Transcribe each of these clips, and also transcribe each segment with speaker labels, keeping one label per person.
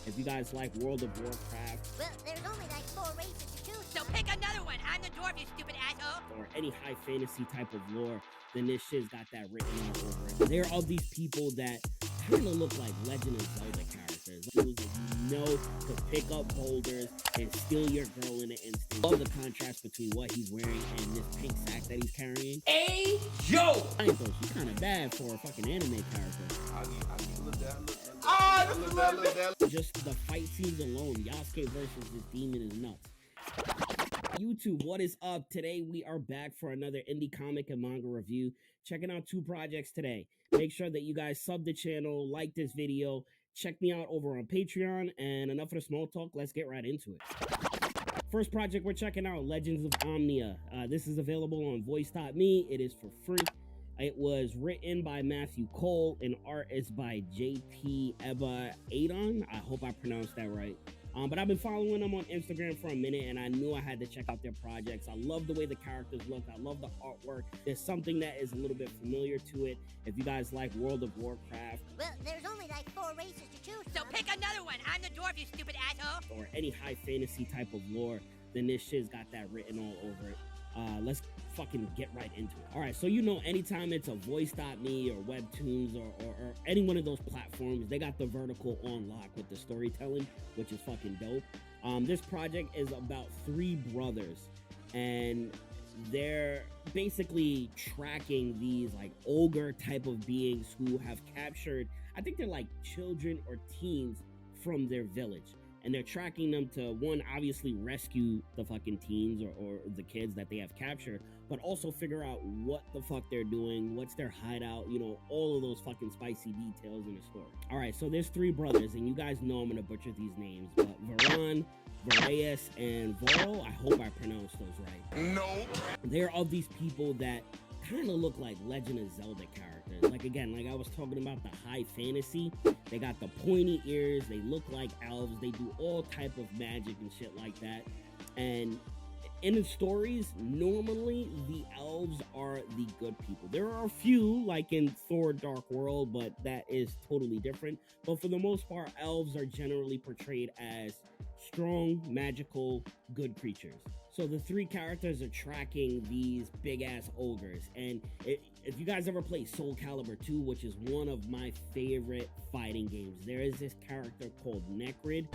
Speaker 1: If you guys like World of Warcraft,
Speaker 2: Well, there's only like 4 races to choose.
Speaker 3: So pick another one. I'm the dwarf, you stupid asshole.
Speaker 1: or any high fantasy type of lore, then this shit's got that written all over it. There are these people that kind of look like Legend of Zelda characters. Those that you know could pick up boulders and steal your girl in an instant. Love the contrast between what he's wearing and this pink sack that he's carrying.
Speaker 4: Hey, yo!
Speaker 1: I ain't though, she's kind of bad for a fucking anime character. Just the fight scenes alone, Yasuke versus this demon is nuts. YouTube, what is up? Today we are back for another indie comic and manga review. Checking out 2 projects today. Make sure that you guys sub the channel, like this video, check me out over on Patreon, and enough of the small talk, let's get right into it. First project we're checking out, Legends of Omnia. This is available on voice.me. It is for free. It was written by Matthew Cole and art is by JP Eba Adon. I hope I pronounced that right. But I've been following them on Instagram for a minute and I knew I had to check out their projects. I love the way the characters look. I love the artwork. There's something that is a little bit familiar to it. If you guys like World of Warcraft.
Speaker 2: Well, there's only like 4 races to choose.
Speaker 3: So pick another one. I'm the dwarf, you stupid asshole.
Speaker 1: Or any high fantasy type of lore, then this shit's got that written all over it. Let's fucking get right into it. All right, so you know, anytime it's a voice.me or webtoons or any one of those platforms, they got the vertical on lock with the storytelling, which is fucking dope. This project is about 3 brothers, and they're basically tracking these like ogre type of beings who have captured, I think they're like children or teens from their village. And they're tracking them to, one, obviously rescue the fucking teens or the kids that they have captured, but also figure out what the fuck they're doing, what's their hideout, you know, all of those fucking spicy details in the story. All right, so there's 3 brothers, and you guys know I'm gonna butcher these names, but Varan, Vareus, and Voro, I hope I pronounced those right.
Speaker 4: No.
Speaker 1: They're of these people that kind of look like Legend of Zelda characters. Like, again, like I was talking about the high fantasy, they got the pointy ears, they look like elves, they do all type of magic and shit like that. And in the stories, normally the elves are the good people. There are a few, like in Thor Dark World, but that is totally different. But for the most part, elves are generally portrayed as strong, magical, good creatures. So the 3 characters are tracking these big-ass ogres. And if you guys ever play Soul Calibur 2, which is one of my favorite fighting games, there is this character called Necrid.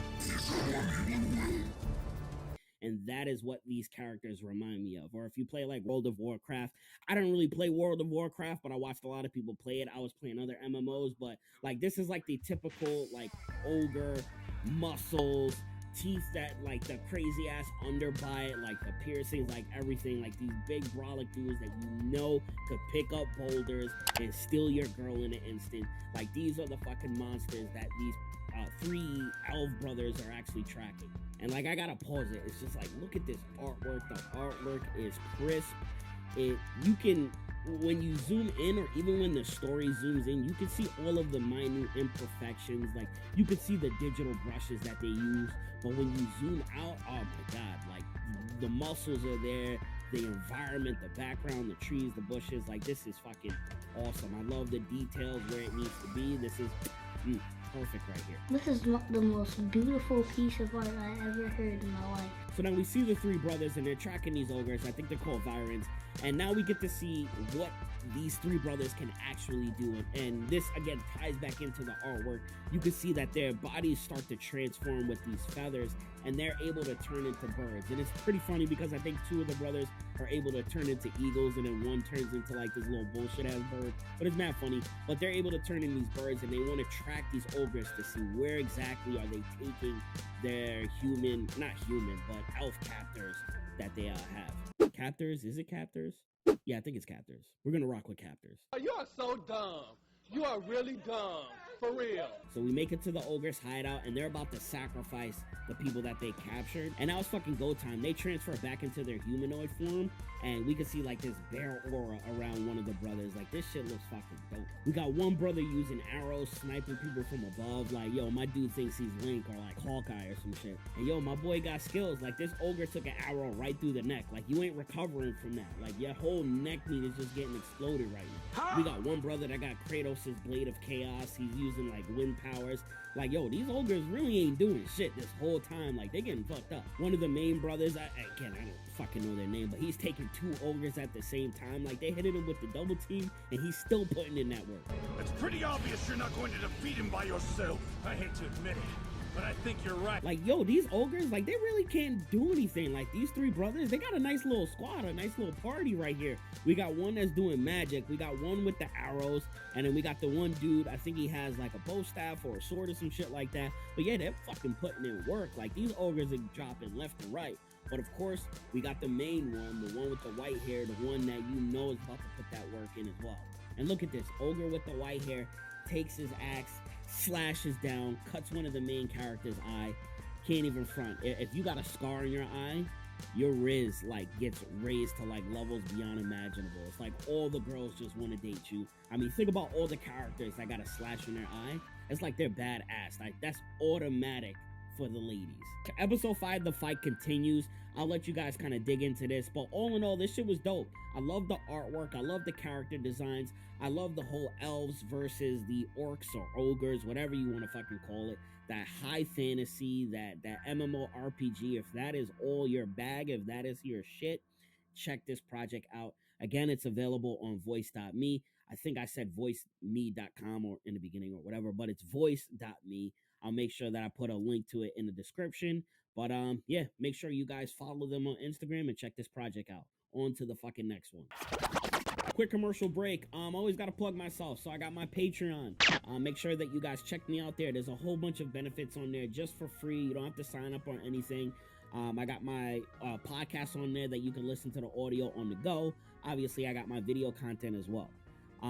Speaker 1: And that is what these characters remind me of. Or if you play like World of Warcraft, I don't really play World of Warcraft, but I watched a lot of people play it. I was playing other MMOs, but like this is like the typical like ogre, muscles, teeth that like the crazy ass underbite, like the piercings, like everything, like these big brolic dudes that you know could pick up boulders and steal your girl in an instant. Like these are the fucking monsters that these 3 elf brothers are actually tracking. And like I gotta pause it, it's just like, look at this artwork. The artwork is crisp. You can, when you zoom in, or even when the story zooms in, you can see all of the minute imperfections. Like you can see the digital brushes that they use, but when you zoom out, oh my god, like the muscles are there, the environment, the background, the trees, the bushes, like this is fucking awesome. I love the details where it needs to be. This is perfect right here.
Speaker 5: This is the most beautiful piece of art I ever heard in my life.
Speaker 1: So now we see the 3 brothers and they're tracking these ogres. I think they're called Virans. And now we get to see what these 3 brothers can actually do. And this, again, ties back into the artwork. You can see that their bodies start to transform with these feathers and they're able to turn into birds. And it's pretty funny because I think 2 of the brothers are able to turn into eagles and then one turns into like this little bullshit ass bird. But it's mad funny. But they're able to turn in these birds and they want to track these ogres to see where exactly are they taking their human, not human, but elf captors that they have. Captors? Is it captors? Yeah, I think it's captors. We're gonna rock with captors.
Speaker 6: You are so dumb. You are really dumb. For real.
Speaker 1: So we make it to the ogre's hideout and they're about to sacrifice the people that they captured. And now it's fucking go time. They transfer back into their humanoid form and we can see like this bear aura around one of the brothers. Like this shit looks fucking dope. We got one brother using arrows, sniping people from above. Like, yo, my dude thinks he's Link or like Hawkeye or some shit. And yo, my boy got skills. Like this ogre took an arrow right through the neck. Like you ain't recovering from that. Like your whole neck meat is just getting exploded right now. We got one brother that got Kratos' blade of chaos. He's using using like wind powers. Like, yo, these ogres really ain't doing shit this whole time. Like, they getting fucked up. One of the main brothers, I don't fucking know their name, but he's taking 2 ogres at the same time. Like, they hitting him with the double team, and he's still putting in that work.
Speaker 4: It's pretty obvious you're not going to defeat him by yourself. I hate to admit it, but I think you're right.
Speaker 1: Like, yo, these ogres, like, they really can't do anything. Like, these 3 brothers, they got a nice little squad, a nice little party right here. We got one that's doing magic. We got one with the arrows. And then we got the one dude, I think he has, like, a bow staff or a sword or some shit like that. But, yeah, they're fucking putting in work. Like, these ogres are dropping left and right. But, of course, we got the main one, the one with the white hair, the one that you know is about to put that work in as well. And look at this. Ogre with the white hair takes his axe, slashes down, cuts one of the main characters' eye. Can't even front. If you got a scar in your eye, your riz like gets raised to like levels beyond imaginable. It's like all the girls just want to date you. I mean, think about all the characters that got a slash in their eye. It's like they're badass. Like, that's automatic for the ladies. Episode 5, the fight continues. I'll let you guys kind of dig into this, but all in all, this shit was dope. I love the artwork. I love the character designs. I love the whole elves versus the orcs or ogres, whatever you want to fucking call it. That high fantasy, that MMORPG. If that is all your bag, if that is your shit, check this project out. Again, it's available on voice.me. I think I said voiceme.com or in the beginning or whatever, but it's voice.me. I'll make sure that I put a link to it in the description. But yeah, make sure you guys follow them on Instagram and check this project out. On to the fucking next one. Quick commercial break. Always got to plug myself. So I got my Patreon. Make sure that you guys check me out there. There's a whole bunch of benefits on there just for free. You don't have to sign up on anything. I got my podcast on there that you can listen to the audio on the go. Obviously, I got my video content as well.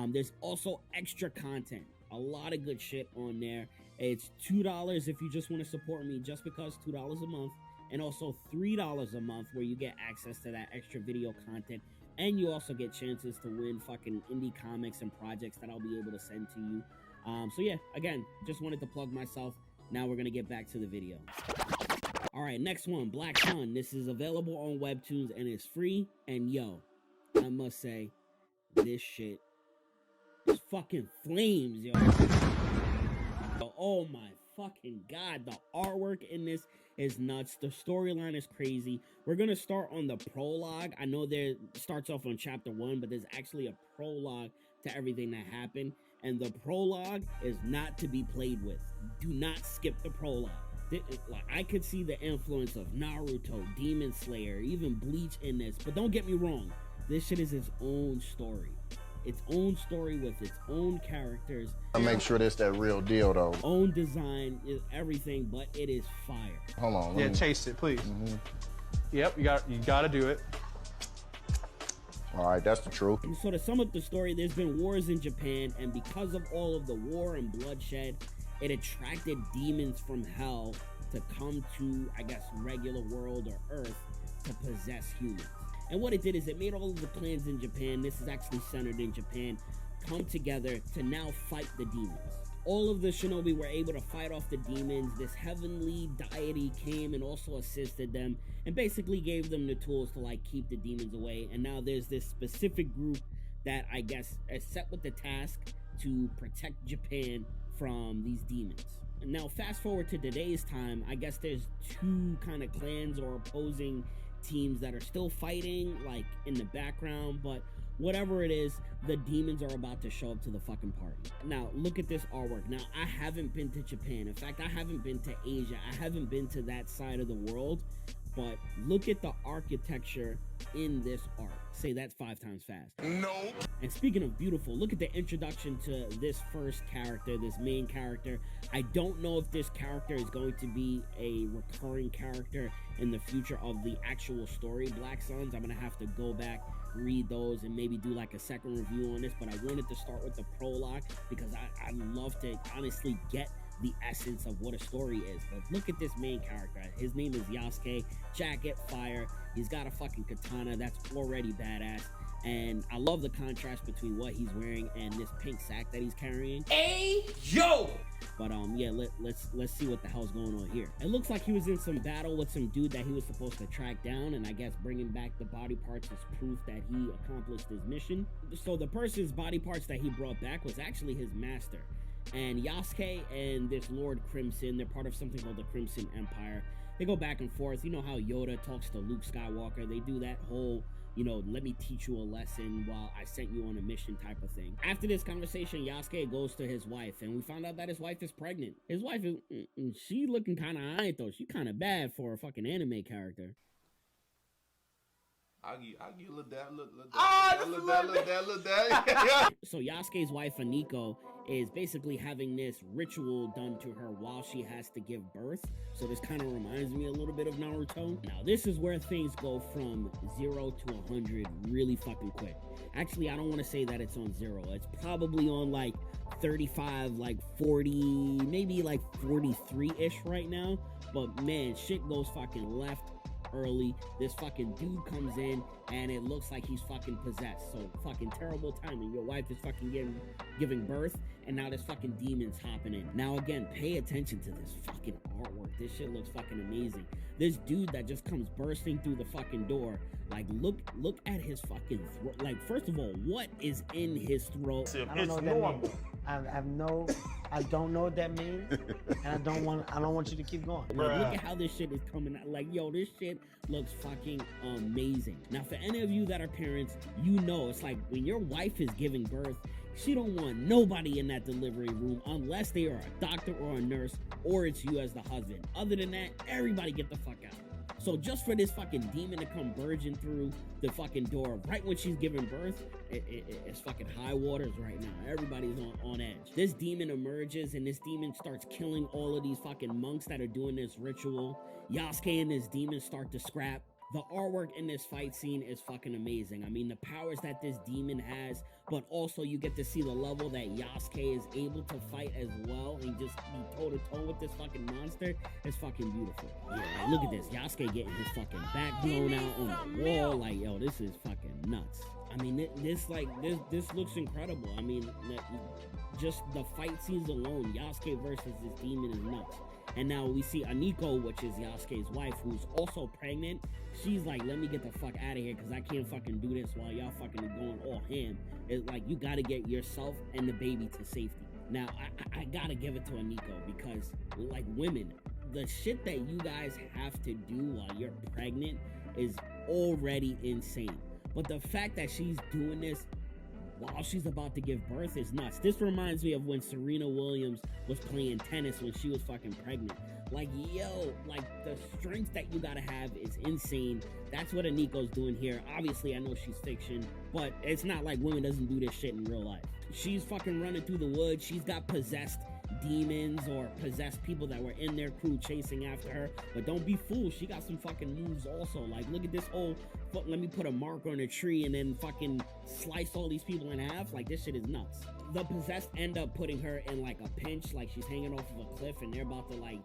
Speaker 1: There's also extra content. A lot of good shit on there. It's $2 if you just want to support me, just because $2 a month, and also $3 a month where you get access to that extra video content, and you also get chances to win fucking indie comics and projects that I'll be able to send to you. So yeah, again, just wanted to plug myself. Now we're gonna get back to the video. All right, next one, Black Sun. This is available on Webtoons and it's free. And yo, I must say, this shit is fucking flames, yo. Oh my fucking god, the artwork in this is nuts. The storyline is crazy. We're gonna start on the prologue. I know there starts off on chapter 1, but there's actually a prologue to everything that happened, and the prologue is not to be played with. Do not skip the prologue. Like, I could see the influence of Naruto, Demon Slayer, even Bleach in this, but don't get me wrong, this shit is its own story. Its own story with its own characters.
Speaker 7: I make sure that's that real deal, though.
Speaker 1: Own design is everything, but it is fire.
Speaker 7: Hold on.
Speaker 8: Yeah, chase it, please. Yep, you got to do it.
Speaker 7: All right, that's the truth.
Speaker 1: And so to sum up the story, there's been wars in Japan, and because of all of the war and bloodshed, it attracted demons from hell to come to, I guess, regular world or Earth to possess humans. And what it did is it made all of the clans in Japan, this is actually centered in Japan, come together to now fight the demons. All of the shinobi were able to fight off the demons. This heavenly deity came and also assisted them and basically gave them the tools to like keep the demons away. And now there's this specific group that I guess is set with the task to protect Japan from these demons. And now fast forward to today's time, I guess there's 2 kind of clans or opposing teams that are still fighting like in the background, but whatever it is, the demons are about to show up to the fucking party. Now look at this artwork. Now I haven't been to Japan. In fact, I haven't been to Asia. I haven't been to that side of the world, but look at the architecture in this art. Say that 5 times fast.
Speaker 4: No.
Speaker 1: And speaking of beautiful, look at the introduction to this first character, this main character. I don't know if this character is going to be a recurring character in the future of the actual story, Black Suns. I'm gonna have to go back, read those, and maybe do like a second review on this, but I wanted to start with the prologue because I love to honestly get the essence of what a story is. But look at this main character. His name is Yasuke. Jacket fire. He's got a fucking katana that's already badass, and I love the contrast between what he's wearing and this pink sack that he's carrying.
Speaker 6: Hey, yo!
Speaker 1: But yeah, let's see what the hell's going on here. It looks like he was in some battle with some dude that he was supposed to track down, and I guess bringing back the body parts is proof that he accomplished his mission. So the person's body parts that he brought back was actually his master. And Yasuke and this Lord Crimson, they're part of something called the Crimson Empire. They go back and forth. You know how Yoda talks to Luke Skywalker? They do that whole, you know, let me teach you a lesson while I sent you on a mission type of thing. After this conversation, Yasuke goes to his wife, and we found out that his wife is pregnant. His wife is, she looking kind of alright though. She kind of bad for a fucking anime character.
Speaker 9: I'll give you a little dad.
Speaker 1: So Yasuke's wife, Aniko, is basically having this ritual done to her while she has to give birth. So this kind of reminds me a little bit of Naruto. Now, this is where things go from 0 to 100 really fucking quick. Actually, I don't want to say that it's on 0. It's probably on like 35, like 40, maybe like 43-ish right now. But man, shit goes fucking left early. This fucking dude comes in and it looks like he's fucking possessed. So fucking terrible timing. Your wife is fucking giving birth, and now this fucking demon's hopping in. Now again, pay attention to this fucking artwork. This shit looks fucking amazing. This dude that just comes bursting through the fucking door, like look at his fucking throat. Like, first of all, what is in his throat?
Speaker 10: I don't know what that means. I don't know what that means, and I don't want you to keep going.
Speaker 1: Like, look at how this shit is coming out. Like, yo, this shit looks fucking amazing. Now, for any of you that are parents, you know it's like when your wife is giving birth, she don't want nobody in that delivery room unless they are a doctor or a nurse, or it's you as the husband. Other than that, everybody get the fuck out. So just for this fucking demon to come burgeoning through the fucking door right when she's giving birth, it's fucking high waters right now. Everybody's on edge. This demon emerges, and this demon starts killing all of these fucking monks that are doing this ritual. Yasuke and this demon start to scrap. The artwork in this fight scene is fucking amazing. I mean, the powers that this demon has, but also you get to see the level that Yasuke is able to fight as well and just be toe-to-toe with this fucking monster. It's fucking beautiful. Yeah, like, look at this. Yasuke getting his fucking back blown out on the wall. Like, yo, this is fucking nuts. I mean, this looks incredible. I mean, just the fight scenes alone, Yasuke versus this demon is nuts. And now we see Aniko, which is Yasuke's wife, who's also pregnant. She's like, let me get the fuck out of here because I can't fucking do this while y'all fucking going all ham. It's like, you gotta get yourself and the baby to safety. Now, I gotta give it to Aniko because, like, women, the shit that you guys have to do while you're pregnant is already insane. But the fact that she's doing this while she's about to give birth is nuts. This reminds me of when Serena Williams was playing tennis when she was fucking pregnant. Like, yo, like, the strength that you gotta have is insane. That's what Aniko's doing here. Obviously, I know she's fiction, but it's not like women doesn't do this shit in real life. She's fucking running through the woods. She's got possessed demons or possessed people that were in their crew chasing after her. But don't be fooled, she got some fucking moves also. Like, look at this whole, let me put a mark on a tree and then fucking slice all these people in half. Like, this shit is nuts. The possessed end up putting her in like a pinch, like she's hanging off of a cliff and they're about to like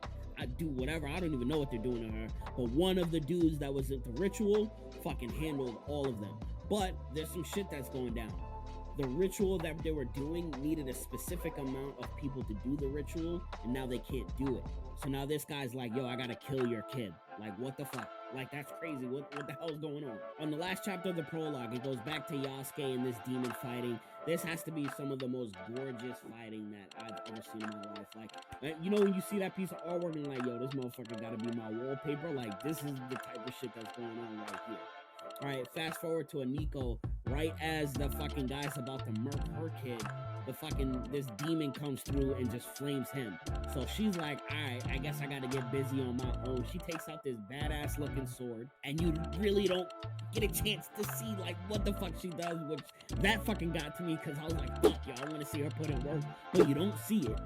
Speaker 1: do whatever. I don't even know what they're doing to her. But one of the dudes that was at the ritual fucking handled all of them. But there's some shit that's going down. The ritual that they were doing needed a specific amount of people to do the ritual, and now they can't do it. So now this guy's like, yo, I gotta kill your kid. Like, what the fuck? Like, that's crazy. What the hell's going on? On the last chapter of the prologue, it goes back to Yasuke and this demon fighting. This has to be some of the most gorgeous fighting that I've ever seen in my life. Like, you know, when you see that piece of artwork and like, yo, this motherfucker gotta be my wallpaper. Like, this is the type of shit that's going on right here. All right, fast forward to Aniko. Right as the fucking guy's about to murk her kid, this demon comes through and just flames him. So she's like, all right, I guess I gotta get busy on my own. She takes out this badass looking sword, and you really don't get a chance to see like what the fuck she does, which that fucking got to me because I was like, fuck, yo, I want to see her put in work, but you don't see it.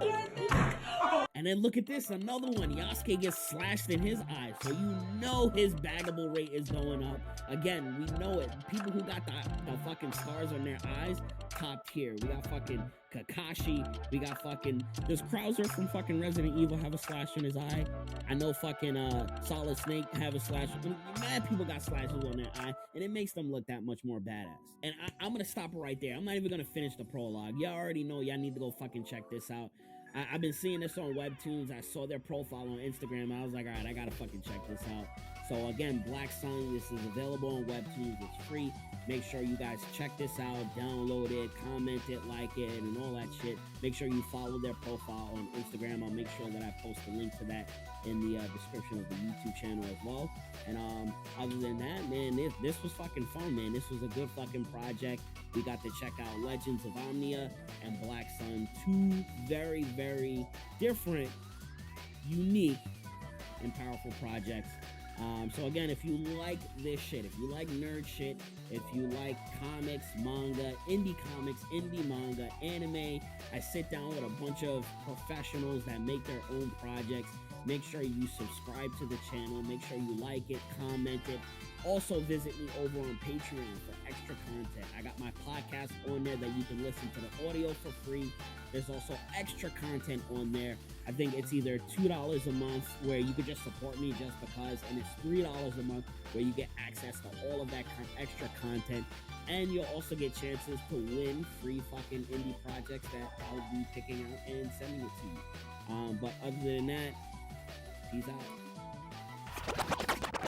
Speaker 1: And then look at this, another one. Yasuke gets slashed in his eyes, so you know his baggable rate is going up. Again, we know it. People who got the fucking scars on their eyes, top tier. We got fucking Kakashi. We got fucking, does Krauser from fucking Resident Evil have a slash in his eye? I know fucking Solid Snake have a slash. Mad people got slashes on their eye, and it makes them look that much more badass. And I'm gonna stop right there. I'm not even gonna finish the prologue. Y'all already know y'all need to go fucking check this out. I've been seeing this on Webtoons. I saw their profile on Instagram. I was like, all right, I gotta fucking check this out. So again, Black Sun, this is available on Webtoons. It's free. Make sure you guys check this out, download it, comment it, like it, and all that shit. Make sure you follow their profile on Instagram. I'll make sure that I post a link to that in the description of the YouTube channel as well. And other than that, man, this was fucking fun, man. This was a good fucking project. We got to check out Legends of Omnia and Black Sun, two very, very different, unique, and powerful projects. So again, if you like this shit, if you like nerd shit, if you like comics, manga, indie manga, anime, I sit down with a bunch of professionals that make their own projects. Make sure you subscribe to the channel. Make sure you like it, comment it. Also visit me over on Patreon for extra content. I got my podcast on there that you can listen to the audio for free. There's also extra content on there. I think it's either $2 a month where you could just support me just because, and it's $3 a month where you get access to all of that extra content. And you'll also get chances to win free fucking indie projects that I'll be picking out and sending it to you. But other than that, peace out.